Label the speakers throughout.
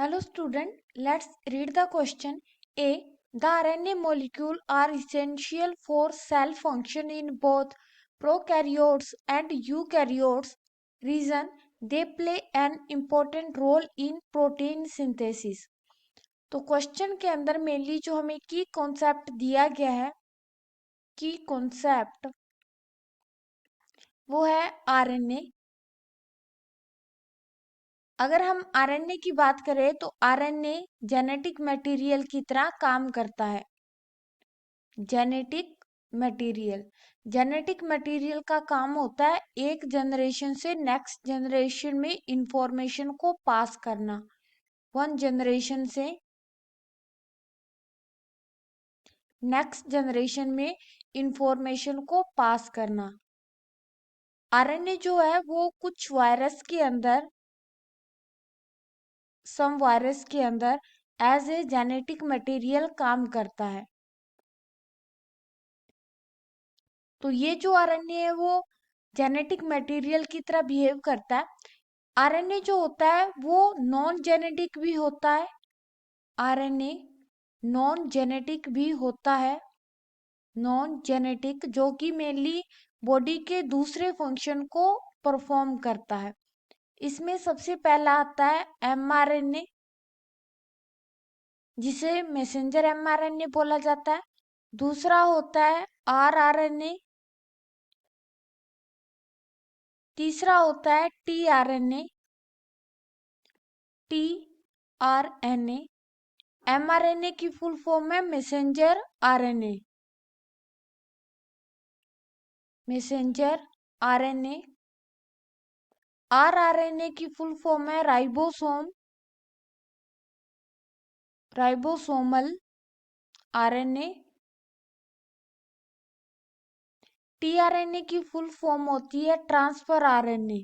Speaker 1: Hello student, let's read the question. A. The RNA molecule are essential for cell function in both prokaryotes and eukaryotes. Reason, they play an important role in protein synthesis. तो question के अंदर mainly जो हमें की concept दिया गया है, की कॉन्सेप्ट वो है आरएनए। अगर हम आरएनए की बात करें तो आरएनए जेनेटिक मटेरियल की तरह काम करता है। जेनेटिक मटेरियल का काम होता है एक जनरेशन से नेक्स्ट जनरेशन में इंफॉर्मेशन को पास करना। वन जनरेशन से नेक्स्ट जनरेशन में इंफॉर्मेशन को पास करना। आरएनए जो है वो कुछ वायरस के अंदर एज ए जेनेटिक मटेरियल काम करता है। तो ये जो आरएनए है वो जेनेटिक मटेरियल की तरह बिहेव करता है। आरएनए जो होता है वो नॉन जेनेटिक भी होता है। आरएनए नॉन जेनेटिक भी होता है। नॉन जेनेटिक जो कि मेनली बॉडी के दूसरे फंक्शन को परफॉर्म करता है। इसमें सबसे पहला आता है एमआरएनए, जिसे मैसेंजर एमआरएनए बोला जाता है। दूसरा होता है आरआरएनए। तीसरा होता है टीआरएनए। एमआरएनए की फुल फॉर्म है messenger RNA. Messenger RNA. RRNA की फुल फॉर्म है राइबोसोमल आरएनए। टीआरएनए की फुल फॉर्म होती है ट्रांसफर आरएनए।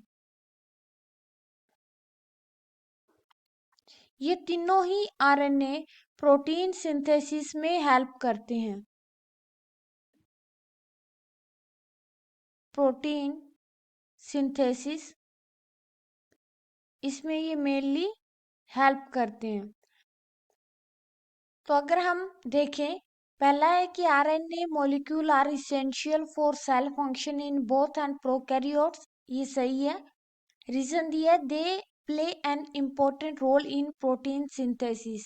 Speaker 1: ये तीनों ही आरएनए प्रोटीन सिंथेसिस में हेल्प करते हैं। प्रोटीन सिंथेसिस इसमें ये मेनली हेल्प करते हैं। तो अगर हम देखें, पहला है कि RNA molecule are essential for cell function in both and prokaryotes. ये सही है। रीजन दिया है they play an important role in protein synthesis.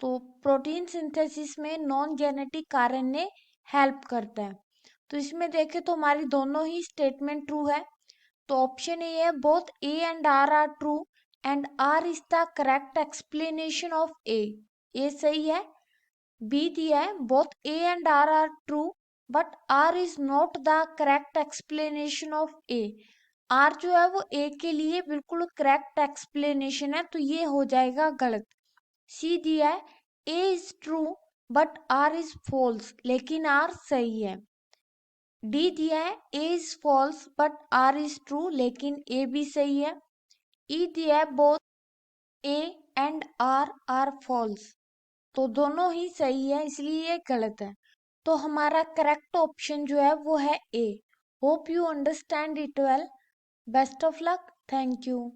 Speaker 1: तो प्रोटीन सिंथेसिस में नॉन जेनेटिक आरएनए हेल्प करता है। तो इसमें देखें तो हमारी दोनों ही स्टेटमेंट ट्रू है। तो ऑप्शन ए है both A and R true and R is the correct explanation of A. ये सही है। बी दिया है both A and R true but R is not the correct explanation of A. R जो है वो ए के लिए बिल्कुल करेक्ट एक्सप्लेनेशन है, तो ये हो जाएगा गलत। सी दिया है A is true but R is false, लेकिन आर सही है। डी दिया है A is false but R is true, लेकिन ए भी सही है। ई दिया है both A and R false, तो दोनों ही सही है, इसलिए ये गलत है। तो हमारा करेक्ट ऑप्शन जो है वो है A. Hope you understand it well. Best of luck. Thank you.